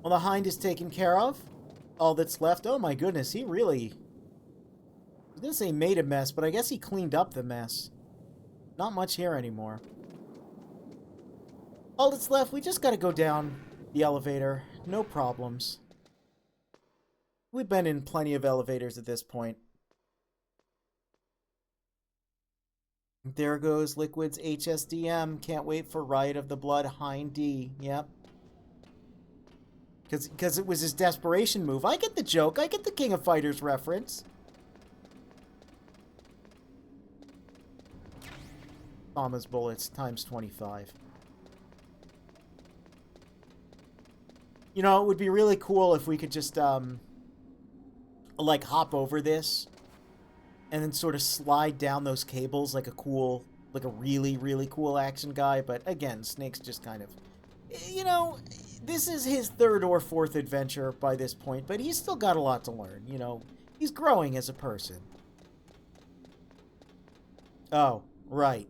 Well, the hind is taken care of. All that's left... Oh my goodness, he really... I was going to say made a mess, but I guess he cleaned up the mess. Not much here anymore. All that's left, we just got to go down the elevator. No problems. We've been in plenty of elevators at this point. There goes Liquid's HSDM. Can't wait for Riot of the Blood Hind D. Yep. Because it was his desperation move. I get the joke. I get the King of Fighters reference. Thomas bullets times 25. You know, it would be really cool if we could just, like, hop over this and then sort of slide down those cables like a cool, like a really, really cool action guy. But again, Snake's just kind of, you know, this is his third or fourth adventure by this point, but he's still got a lot to learn, you know. He's growing as a person. Oh, right.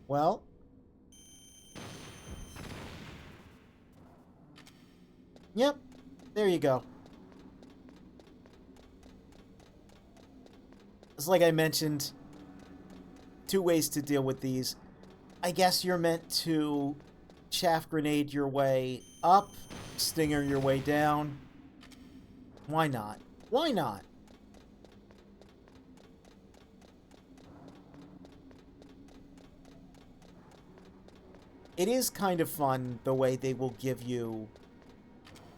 Well. Yep. There you go. It's like I mentioned, two ways to deal with these. I guess you're meant to chaff grenade your way up, stinger your way down. Why not? Why not? It is kind of fun the way they will give you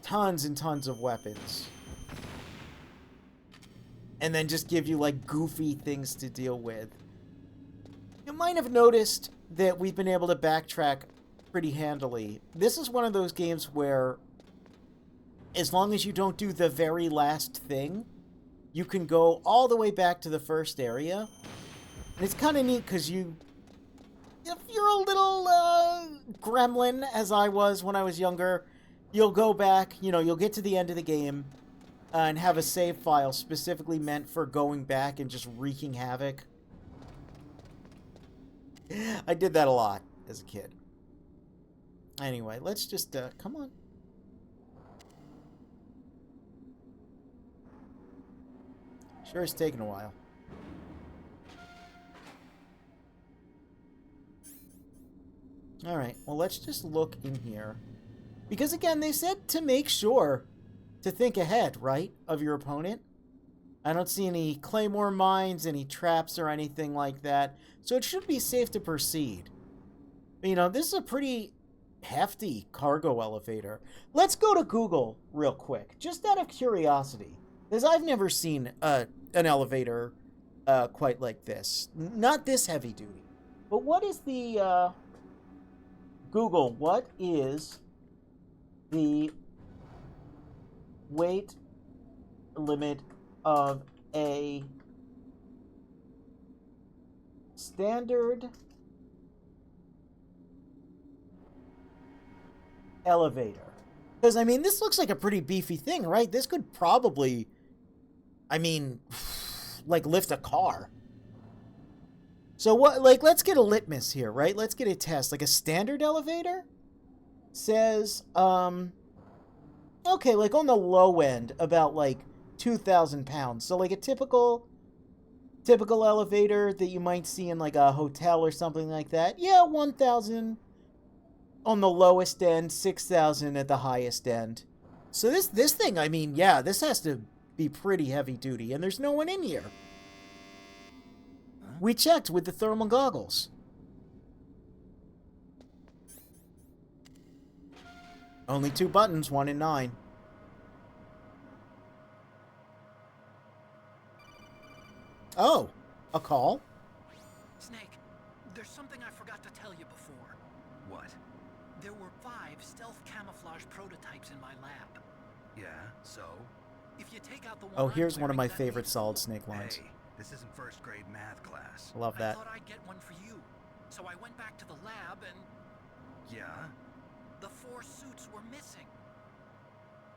tons and tons of weapons. And then just give you, like, goofy things to deal with. You might have noticed that we've been able to backtrack pretty handily. This is one of those games where, as long as you don't do the very last thing, you can go all the way back to the first area. And it's kind of neat because if you're a little gremlin, as I was when I was younger, you'll go back, you know, you'll get to the end of the game and have a save file specifically meant for going back and just wreaking havoc. I did that a lot as a kid. Anyway, let's just, come on. Sure it's taken a while. Alright, well, let's just look in here. Because, again, they said to make sure to think ahead, right, of your opponent. I don't see any claymore mines, any traps, or anything like that. So it should be safe to proceed. You know, this is a pretty hefty cargo elevator. Let's go to Google real quick, just out of curiosity. Because I've never seen an elevator quite like this. Not this heavy duty. But what is the... Google, what is the weight limit of a standard elevator? Because, I mean, this looks like a pretty beefy thing, right? This could probably, I mean, like, lift a car. So, what, like, let's get a litmus here, right? Let's get a test. Like, a standard elevator says, okay, like, on the low end, about, like, 2,000 pounds. So, like, a typical elevator that you might see in, like, a hotel or something like that. Yeah, 1,000 on the lowest end, 6,000 at the highest end. So this thing, I mean, yeah, this has to be pretty heavy duty, and there's no one in here. We checked with the thermal goggles. Only 2 buttons, 1 and 9. Oh, a call? Snake, there's something I forgot to tell you before. What? There were 5 stealth camouflage prototypes in my lab. Yeah, so? If you take out the one Oh, I'm here's one of wearing, my that favorite leaves Solid 4. Snake lines. Hey, this isn't first grade math class. Love I that. thought I'd get one for you. So I went back to the lab and Yeah? the 4 suits were missing.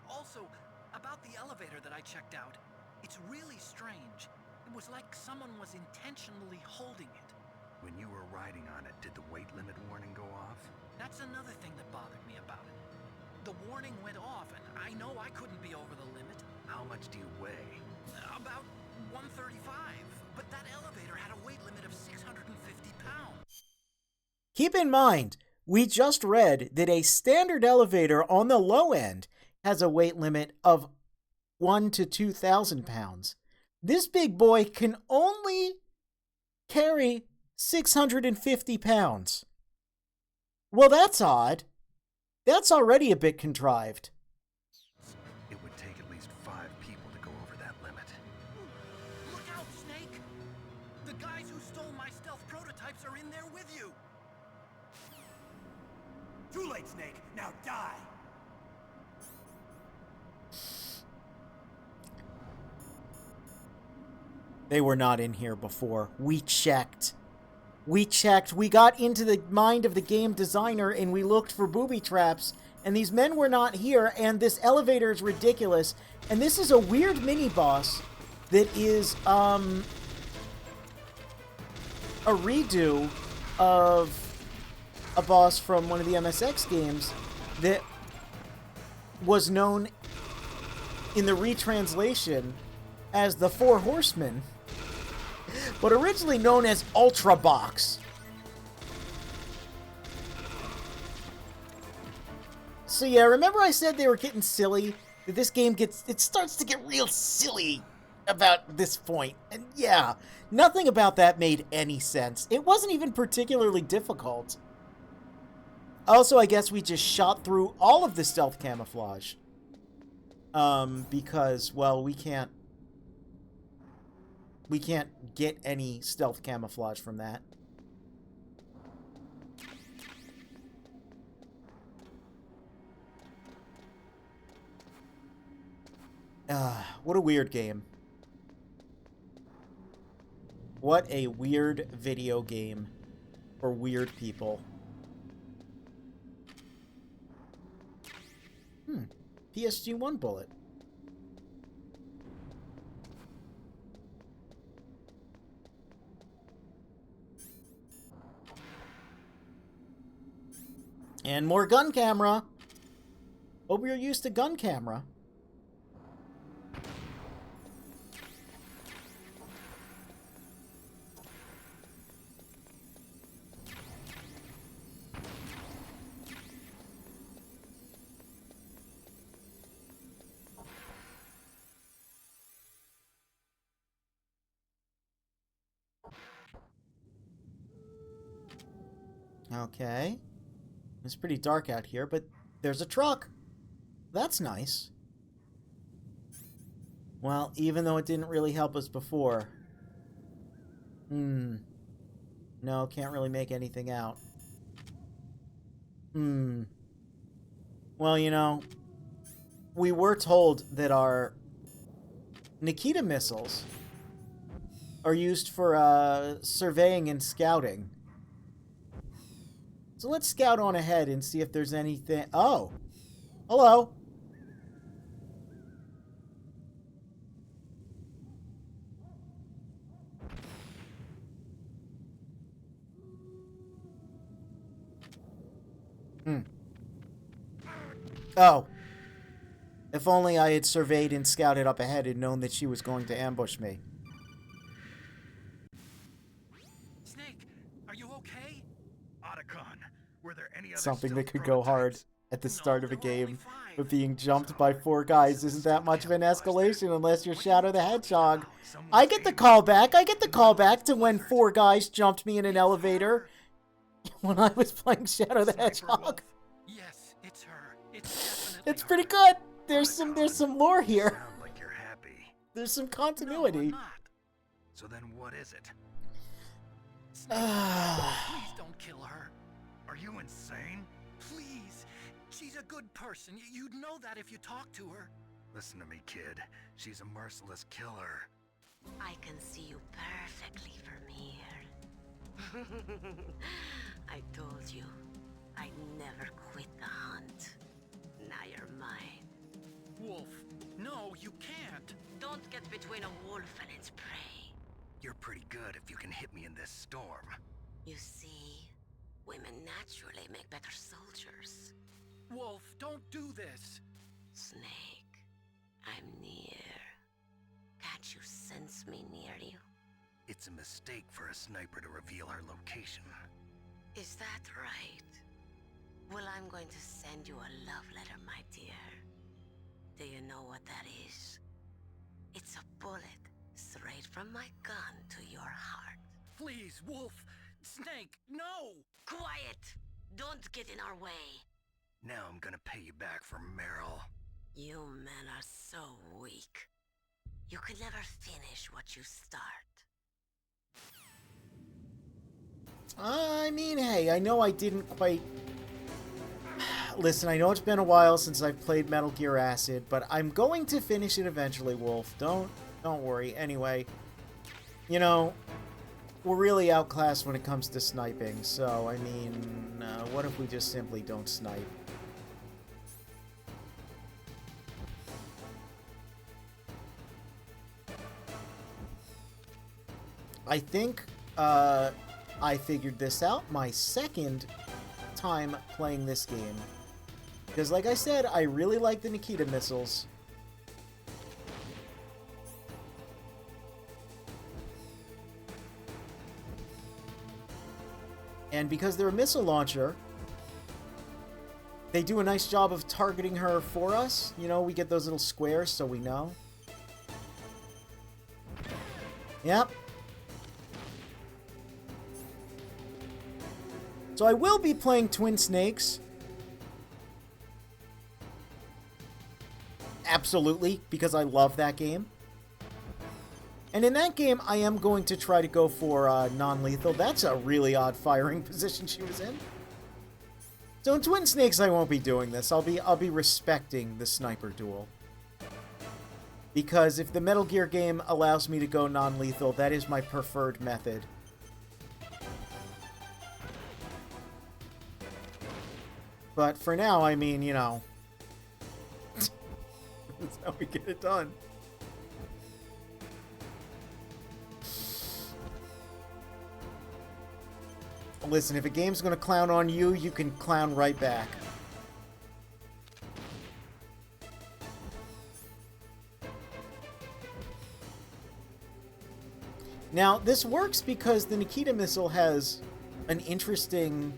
Also, about the elevator that I checked out, it's really strange. It was like someone was intentionally holding it. When you were riding on it, did the weight limit warning go off? That's another thing that bothered me about it. warning went off, and I know I couldn't be over the limit. How much do you weigh? About 135, but that elevator had a weight limit of 650 pounds. Keep in mind, we just read that a standard elevator on the low end has a weight limit of 1 to 2,000 pounds. This big boy can only carry 650 pounds. Well, that's odd. That's already a bit contrived. It would take at least 5 people to go over that limit. Look out, Snake! The guys who stole my stealth prototypes are in there with you. Too late, Snake. Now die. They were not in here before. We checked. We got into the mind of the game designer and we looked for booby traps, and these men were not here, and this elevator is ridiculous. And this is a weird mini-boss that is, a redo of a boss from one of the MSX games that was known in the retranslation as the Four Horsemen, but originally known as Ultra Box. So yeah, remember I said they were getting silly? That this game starts to get real silly about this point. And yeah, nothing about that made any sense. It wasn't even particularly difficult. Also, I guess we just shot through all of the stealth camouflage. Because, well, we can't get any stealth camouflage from that. What a weird game. What a weird video game for weird people. PSG-1 bullet. And more gun camera. Hope you're used to gun camera. Okay. It's pretty dark out here, but there's a truck. That's nice. Well, even though it didn't really help us before. No, can't really make anything out. Well, you know, we were told that our Nikita missiles are used for surveying and scouting. So let's scout on ahead and see if there's anything... Oh! Hello! Oh. If only I had surveyed and scouted up ahead and known that she was going to ambush me. Snake, are you okay? Otacon, were there any other Something that stealth could go hard prototypes? at the No, start of a there were only game, 5. but being jumped by 4 guys isn't that much of an escalation unless you're Shadow the Hedgehog. I get the callback. I get the callback to when 4 guys jumped me in an elevator when I was playing Shadow the Hedgehog. Yes, it's her. It's definitely It's her. pretty good. There's some lore here. Sound like you're happy. There's some No, continuity. I'm not. So then what is it? Snake, please don't kill her. Are you insane? Please. She's a good person. You'd know that if you talked to her. Listen to me, kid. She's a merciless killer. I can see you perfectly from here. I told you, I'd never quit the hunt. Now you're mine. Wolf, no, you can't. Don't get between a wolf and its prey. You're pretty good if you can hit me in this storm. You see, women naturally make better soldiers. Wolf, don't do this. Snake, I'm near. Can't you sense me near you? It's a mistake for a sniper to reveal our location. Is that right? Well, I'm going to send you a love letter, my dear. Do you know what that is? It's a bullet straight from my gun to your heart. Please, Wolf. Snake, no! Quiet! Don't get in our way. Now I'm gonna pay you back for Meryl. You men are so weak. You can never finish what you start. I mean, hey, I know I didn't quite... Listen, I know it's been a while since I've played Metal Gear Acid, but I'm going to finish it eventually, Wolf. Don't worry. Anyway, you know, we're really outclassed when it comes to sniping, so, I mean, what if we just simply don't snipe? I think, I figured this out my second time playing this game. Because like I said, I really like the Nikita missiles. And because they're a missile launcher, they do a nice job of targeting her for us. You know, we get those little squares so we know. Yep. So I will be playing Twin Snakes. Absolutely, because I love that game. And in that game, I am going to try to go for non-lethal. That's a really odd firing position she was in. So in Twin Snakes, I won't be doing this. I'll be respecting the sniper duel. Because if the Metal Gear game allows me to go non-lethal, that is my preferred method. But for now, I mean, you know, that's how we get it done. Listen, if a game's gonna clown on you, you can clown right back. Now, this works because the Nikita missile has an interesting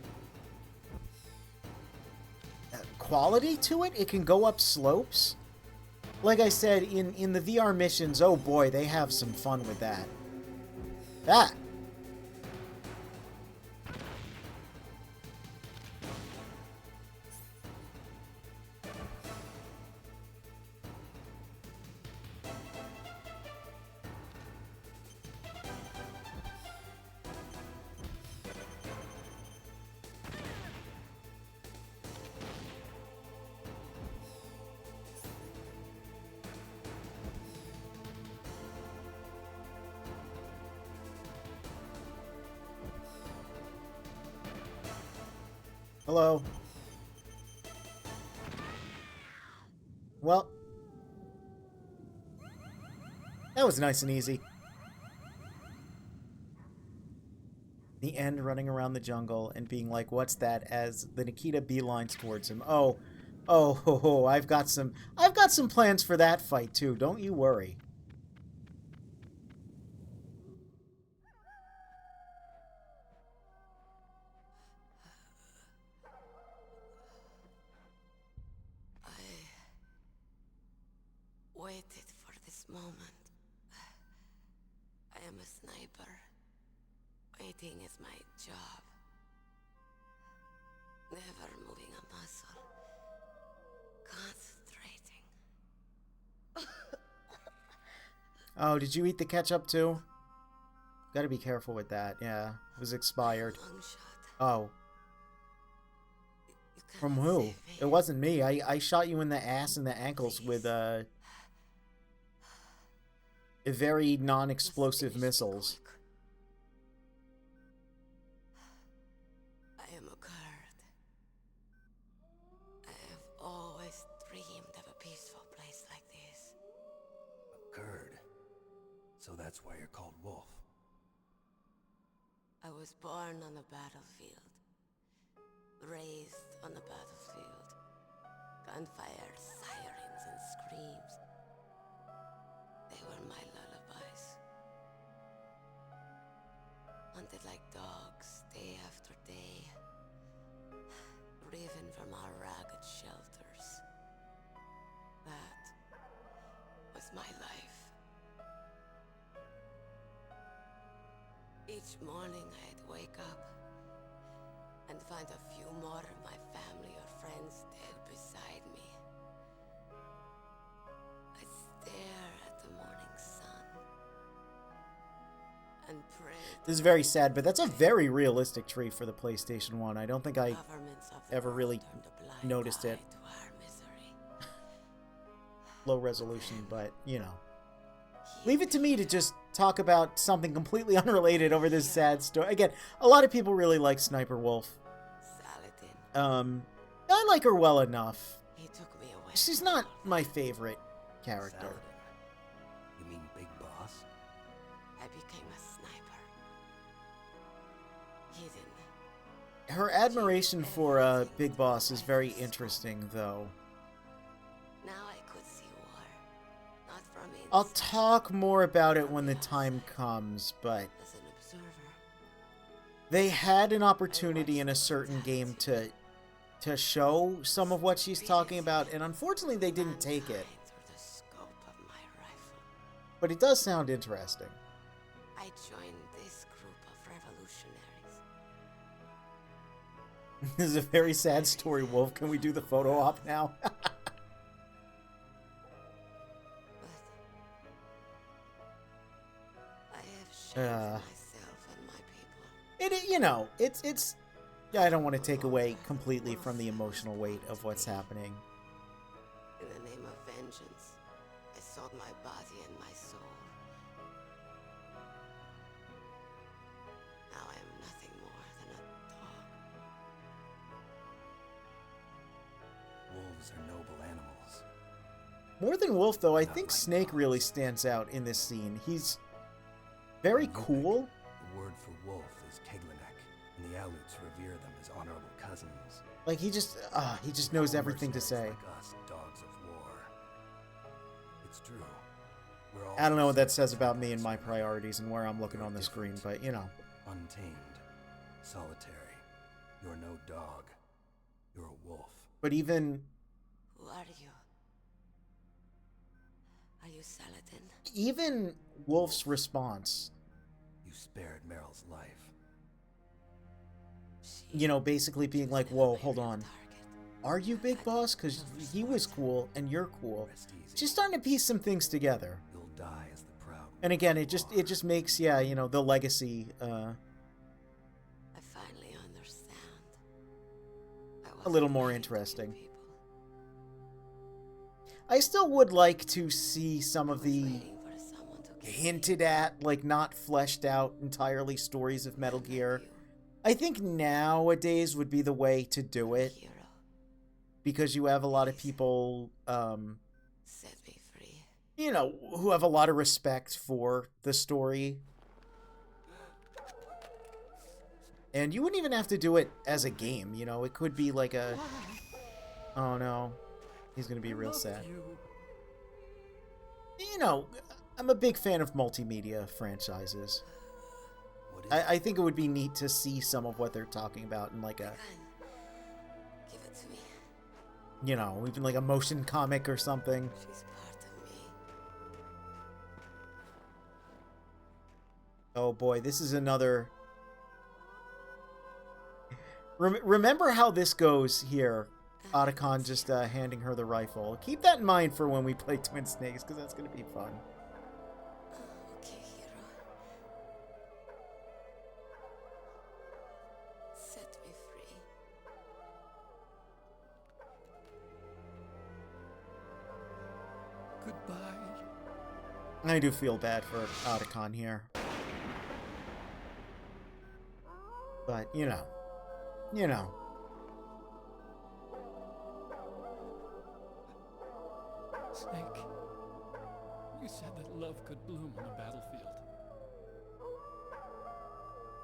quality to it. It can go up slopes. Like I said, in the VR missions, oh boy, they have some fun with that. That. Hello. Well, that was nice and easy. The end, running around the jungle and being like, "What's that?" as the Nikita beelines towards him. Oh, I've got some plans for that fight too. Don't you worry. Waited for this moment. I am a sniper. Waiting is my job. Never moving a muscle. Concentrating. Oh, did you eat the ketchup too? Gotta be careful with that. Yeah, it was expired. Long shot. Oh. You From cannot who? save me. It wasn't me. I shot you in the ass and the ankles with very non-explosive Must finish missiles. quick. I am a Kurd. I have always dreamed of a peaceful place like this. A Kurd. So that's why you're called Wolf. I was born on the battlefield. Raised on the battlefield. gunfire, sirens, and screams. They were my lullabies. Hunted like dogs, day after day. Driven from our ragged shelters. That was my life. Each morning I'd wake up and find a few more of my family or friends dead beside me. I'd stare at the morning sun and pray. This is very sad, but that's a very realistic tree for the PlayStation 1. I don't think I Governments of the ever really world turned a blind noticed eye it. to our misery. low resolution, but, you know. Leave it to me to just talk about something completely unrelated over this sad story. Again, a lot of people really like Sniper Wolf. Saladin, I like her well enough. he took me away. She's from not all. my favorite character. Saladin. You mean Big Boss? I became a sniper. Hidden. Her admiration for Big Boss is very interesting, though. Now I could see war. Not from inside. I'll talk more about it when the time comes, but As an observer. they had an opportunity in a certain game to show some of what she's talking about, and unfortunately they didn't take it. Through the scope of my rifle. But it does sound interesting. I joined this group of revolutionaries. This is a very sad story, Wolf. Can we do the photo op now? But I have shared myself and my people. You know, it's. Yeah, I don't want to take away completely from the emotional weight of what's happening. In the name of vengeance, I sold my body and my soul. Now I am nothing more than a dog. Wolves are noble animals. More than Wolf, though, I think Snake really stands out in this scene. He's very cool. The word for wolf is Keglenek, and the Aluts revere them as honorable cousins. Like, he just knows everything to say. Like us, dogs of war. It's true. We're all I don't know what that says about me and my priorities and where I'm looking on the screen, but, you know. untamed, solitary. You're no dog. You're a wolf. But even Who are you? Are you Saladin? even Wolf's response, You spared Meryl's life. you know, basically being like, whoa, hold on. Are you Big Boss? Because he was cool and you're cool. Rest easy. She's starting to piece some things together. You'll die as the proud. And again, it just makes, yeah, you know, the legacy, I finally understand. A little more interesting. I still would like to see some of the hinted at, like, not fleshed out entirely stories of Metal Gear. I think nowadays would be the way to do it, because you have a lot of people, Set me free. you know, who have a lot of respect for the story. And you wouldn't even have to do it as a game, you know, it could be like a... Oh no, he's gonna be real sad. You know, I'm a big fan of multimedia franchises. What is I think it would be neat to see some of what they're talking about in like a, Give it to me. you know, even like a motion comic or something. She's part of me. Oh boy, this is another... Remember how this goes here. Otacon just handing her the rifle. Keep that in mind for when we play Twin Snakes, because that's going to be fun. Okay, hero. Set me free. Goodbye. I do feel bad for Otacon here. But, you know. You know. Snake, you said that love could bloom on the battlefield.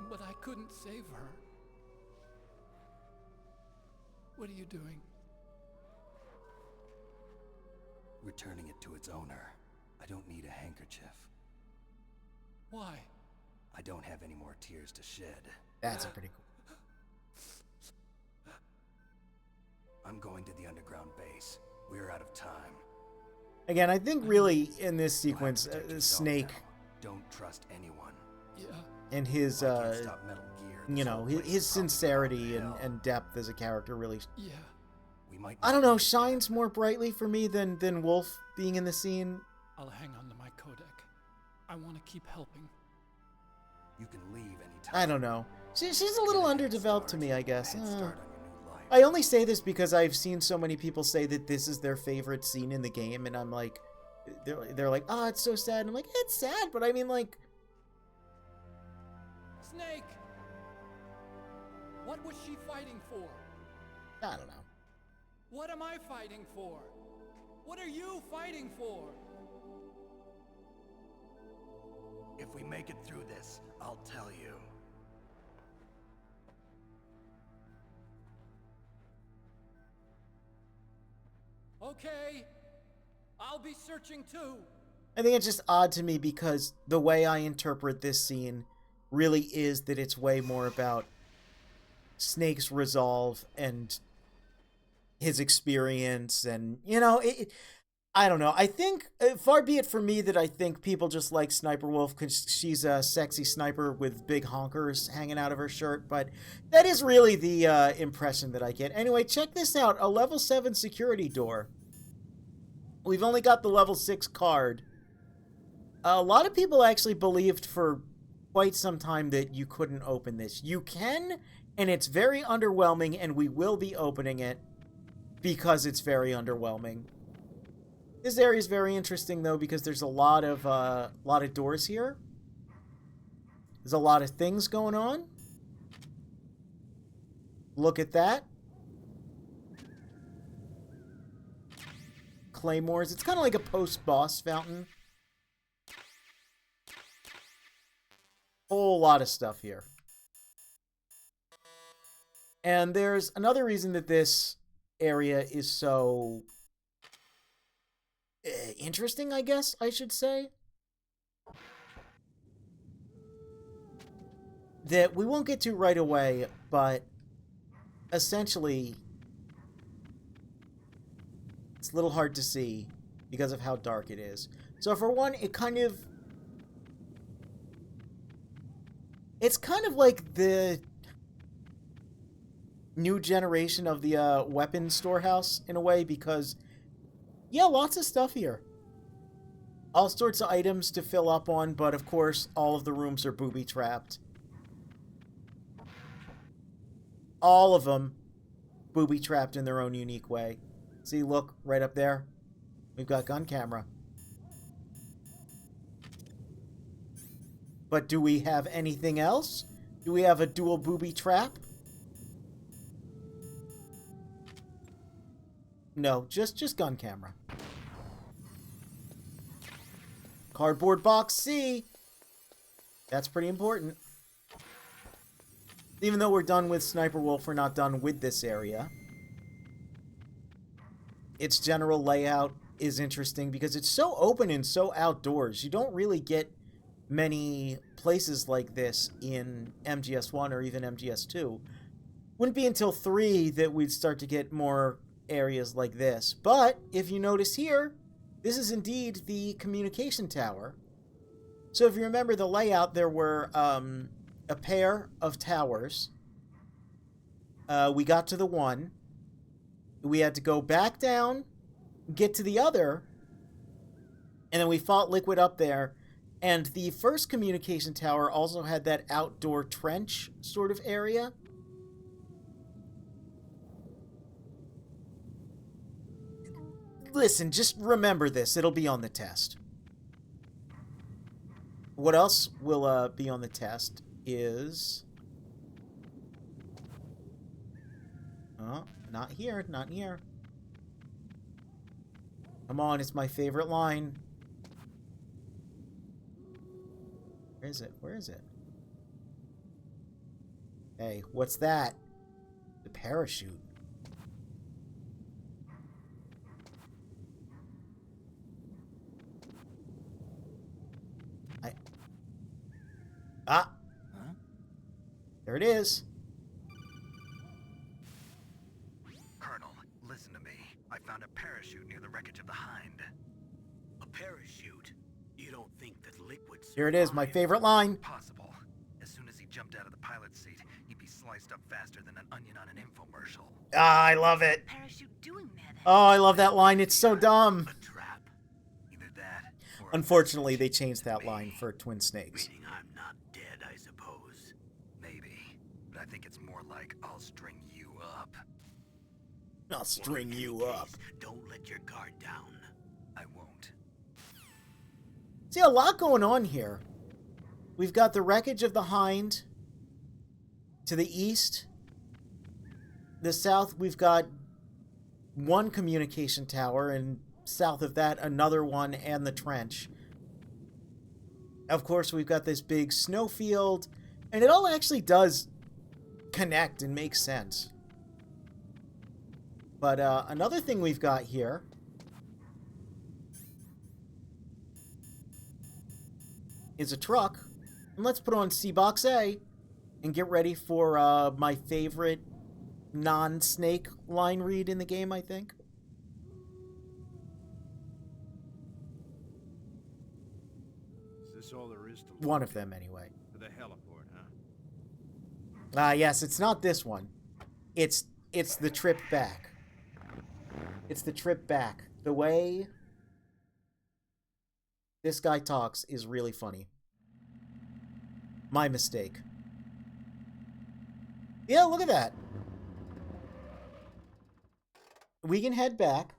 But I couldn't save her. What are you doing? returning it to its owner. I don't need a handkerchief. Why? I don't have any more tears to shed. That's a pretty cool. I'm going to the underground base. We're out of time. Again, I think really in this You'll have to sequence, protect yourself Snake now. Don't trust anyone. Yeah. and his, I can't stop Metal Gear. you This know, whole his, place his is probably sincerity going to and, hell. and depth as a character really, Yeah. We might I don't know, shines more brightly for me than Wolf being in the scene. I'll hang on to my codec. I want to keep helping. You can leave anytime. I don't know. She's a little Get a head underdeveloped to start. me, I guess. A head start on your new life. I only say this because I've seen so many people say that this is their favorite scene in the game, and I'm like, they're like, oh, it's so sad. And I'm like, it's sad, but I mean, like, Snake! What was she fighting for? I don't know. What am I fighting for? What are you fighting for? If we make it through this, I'll tell you. Okay. I'll be searching too. I think it's just odd to me because the way I interpret this scene really is that it's way more about Snake's resolve and his experience, and, you know, I don't know. I think, far be it for me that I think people just like Sniper Wolf because she's a sexy sniper with big honkers hanging out of her shirt, but that is really the impression that I get. Anyway, check this out. A level 7 security door. We've only got the level 6 card. A lot of people actually believed for quite some time that you couldn't open this. You can, and it's very underwhelming, and we will be opening it because it's very underwhelming. This area is very interesting, though, because there's a lot of doors here. There's a lot of things going on. Look at that. Claymores. It's kind of like a post-boss fountain. Whole lot of stuff here. And there's another reason that this area is so interesting, I guess I should say. That we won't get to right away, but essentially it's a little hard to see because of how dark it is. So for one, it's kind of like the new generation of the weapon storehouse in a way, because yeah, lots of stuff here. All sorts of items to fill up on, but of course all of the rooms are booby-trapped. All of them booby-trapped in their own unique way. See, look, right up there. We've got gun camera. But do we have anything else? Do we have a dual booby trap? No, just gun camera. Cardboard box C. That's pretty important. Even though we're done with Sniper Wolf, we're not done with this area. Its general layout is interesting because it's so open and so outdoors. You don't really get many places like this in MGS1 or even MGS2. Wouldn't be until 3 that we'd start to get more areas like this. But if you notice here, this is indeed the communication tower. So if you remember the layout, there were a pair of towers. We got to the one. We had to go back down, get to the other, and then we fought Liquid up there. And the first communication tower also had that outdoor trench sort of area. Listen, just remember this. It'll be on the test. What else will be on the test is... Oh, not here, not here. Come on, it's my favorite line. Where is it? Where is it? Hey, what's that? The parachute. There it is. Colonel, listen to me. I found a parachute near the wreckage of the Hind. A parachute? You don't think that liquids... Here it is, my favorite line. Possible. As soon as he jumped out of the pilot's seat, he'd be sliced up faster than an onion on an infomercial. Ah, I love it. Parachute doing there then? Oh, I love that line. It's so dumb. A trap? Either that, or Unfortunately, they changed that line for Twin Snakes. Meaning I'm not dead, I suppose. maybe. But I think it's more like I'll string you up. I'll string Well, in you any up. case, don't let your guard down. I won't. See, a lot going on here. We've got the wreckage of the Hind to the east. The south, we've got one communication tower, and south of that, another one, and the trench. Of course, we've got this big snowfield, and it all actually does connect and make sense. But another thing we've got here is a truck. And let's put on C-Box A and get ready for my favorite non-snake line read in the game, I think. Is this all there is to One of them, anyway. to the heliport, huh? Yes, it's not this one. It's the trip back. It's the trip back. The way this guy talks is really funny. My mistake. Yeah, look at that. We can head back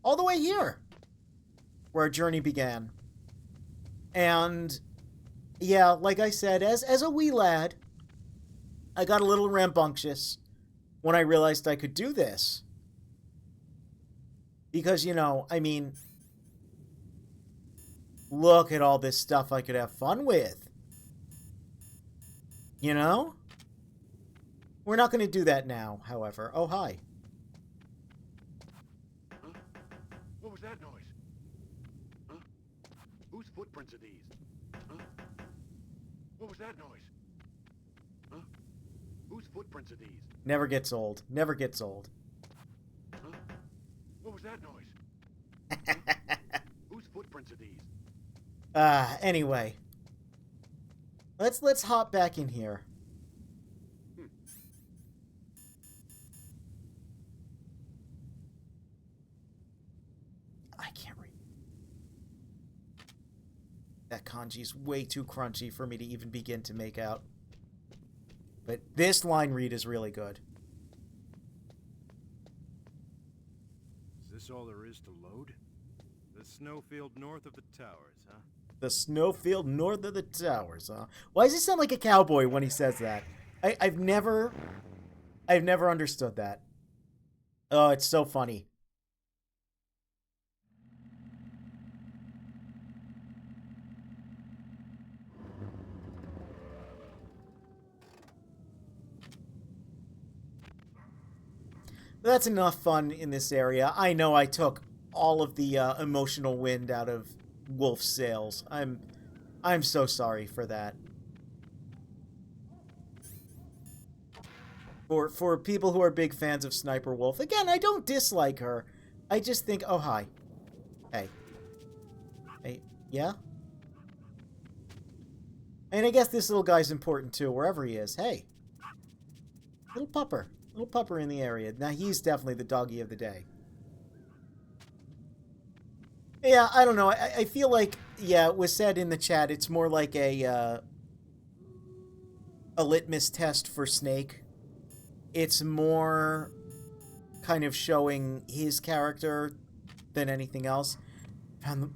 all the way here, where our journey began. And yeah, like I said, as a wee lad, I got a little rambunctious when I realized I could do this. Because, you know, I mean, look at all this stuff I could have fun with. You know? We're not going to do that now, however. Oh, hi. Huh? What was that noise? Huh? Whose footprints are these? Huh? What was that noise? Huh? Whose footprints are these? Never gets old. Never gets old. Huh? What was that noise? Whose footprints are these? Anyway. Let's hop back in here. I can't read. That kanji's way too crunchy for me to even begin to make out. But this line read is really good. Is this all there is to load? The snowfield north of the towers, huh? The snowfield north of the towers, huh? Why does he sound like a cowboy when he says that? I've never understood that. Oh, it's so funny. That's enough fun in this area. I know I took all of the emotional wind out of Wolf's sails. I'm so sorry for that. For people who are big fans of Sniper Wolf, again, I don't dislike her. I just think, oh hi, hey, yeah. And I guess this little guy's important too, wherever he is. Hey, little pupper in the area. Now he's definitely the doggy of the day. Yeah, I don't know. I feel like, yeah, it was said in the chat, it's more like a litmus test for Snake. It's more kind of showing his character than anything else. Found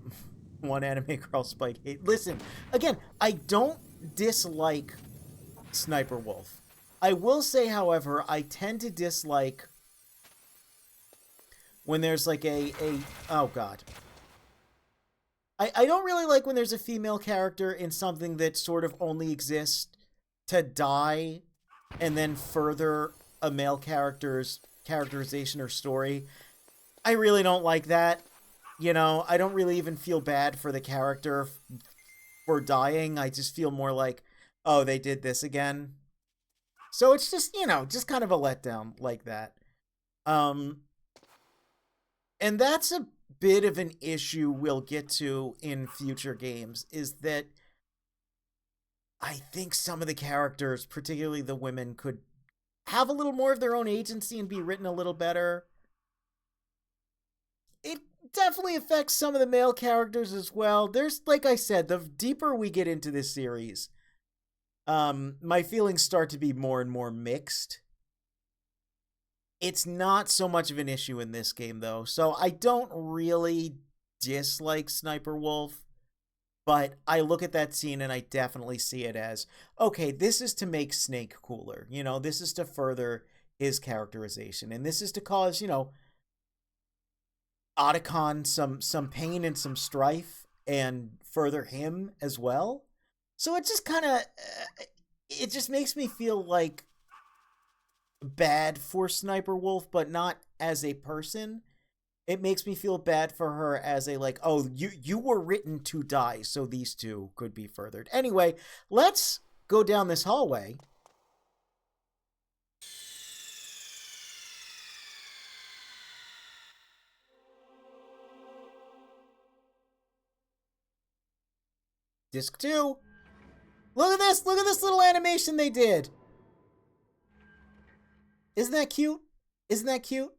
the one anime girl Spike hate. Listen, again, I don't dislike Sniper Wolf. I will say, however, I tend to dislike when there's like oh god. I don't really like when there's a female character in something that sort of only exists to die and then further a male character's characterization or story. I really don't like that. You know, I don't really even feel bad for the character for dying. I just feel more like, oh, they did this again. So it's just, you know, just kind of a letdown like that. And that's a bit of an issue we'll get to in future games, is that I think some of the characters, particularly the women, could have a little more of their own agency and be written a little better. It definitely affects some of the male characters as well. There's, like I said, the deeper we get into this series, my feelings start to be more and more mixed. It's not so much of an issue in this game, though, so I don't really dislike Sniper Wolf, but I look at that scene and I definitely see it as, okay, this is to make Snake cooler. You know, this is to further his characterization, and this is to cause, you know, Otacon some pain and some strife, and further him as well. So it just kind of, it just makes me feel like bad for Sniper Wolf, but not as a person. It makes me feel bad for her as a, like, oh, you were written to die, so these two could be furthered. Anyway, let's go down this hallway. Disc 2. Look at this! Look at this little animation they did! Isn't that cute? Isn't that cute?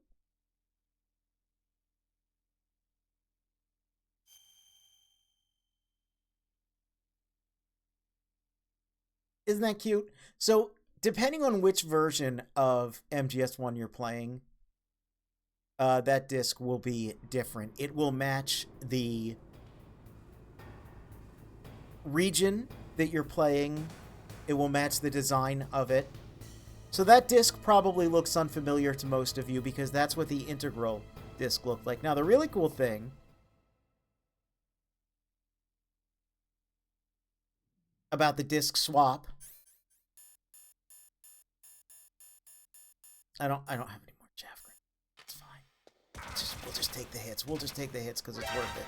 Isn't that cute? So, depending on which version of MGS1 you're playing, that disc will be different. It will match the region that you're playing. It will match the design of it. So that disc probably looks unfamiliar to most of you because that's what the integral disc looked like. Now, the really cool thing about the disc swap, I don't have any more chaff grenades. It's fine. We'll just take the hits. We'll just take the hits because it's worth it.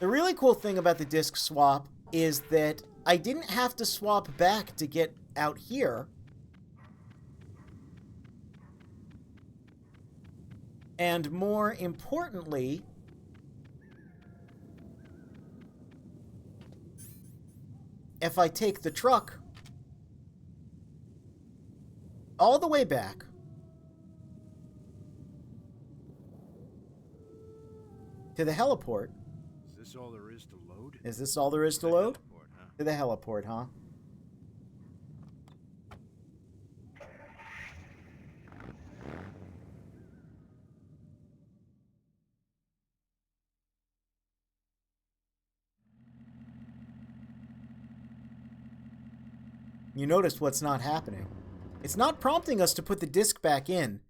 The really cool thing about the disc swap is that I didn't have to swap back to get out here. And more importantly, if I take the truck all the way back to the heliport. Is this all there is to load? Is this all there is to load? Heliport, huh? To the heliport, huh? You notice what's not happening. It's not prompting us to put the disc back in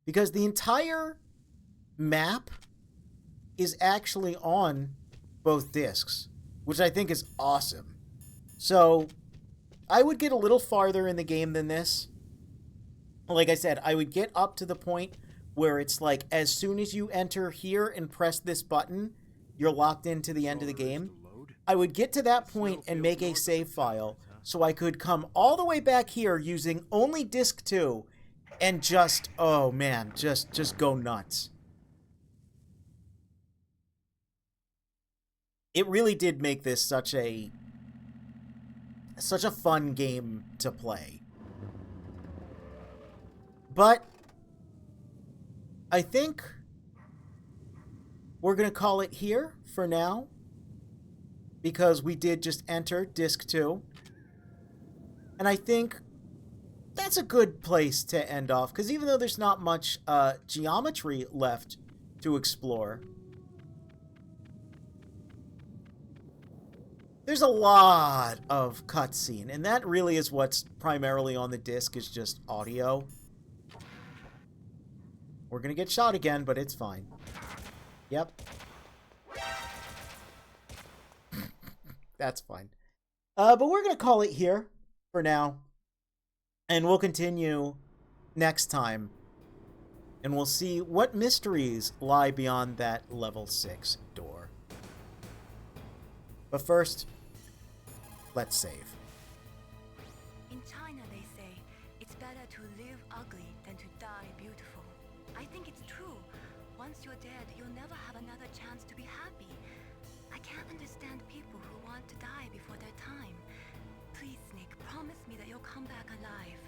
because the entire map is actually on both discs, which I think is awesome. So I would get a little farther in the game than this. Like I said, I would get up to the point where it's like as soon as you enter here and press this button, you're locked into the end of the game. I would get to that point and make a save file so I could come all the way back here using only disc 2 and just, oh man, just go nuts. It really did make this such a fun game to play. But I think we're going to call it here for now because we did just enter disc 2. And I think that's a good place to end off, because even though there's not much geometry left to explore, there's a lot of cutscene, and that really is what's primarily on the disc, is just audio. We're gonna get shot again, but it's fine. Yep. That's fine. But we're gonna call it here for now, and we'll continue next time, and we'll see what mysteries lie beyond that level 6 door. But first, let's save. In China, they say, it's better to live ugly than to die beautiful. I think it's true. Once you're dead, you'll never have another chance to be happy. I can't understand people who want to die before their time. Please, Snake, promise me that you'll come back alive.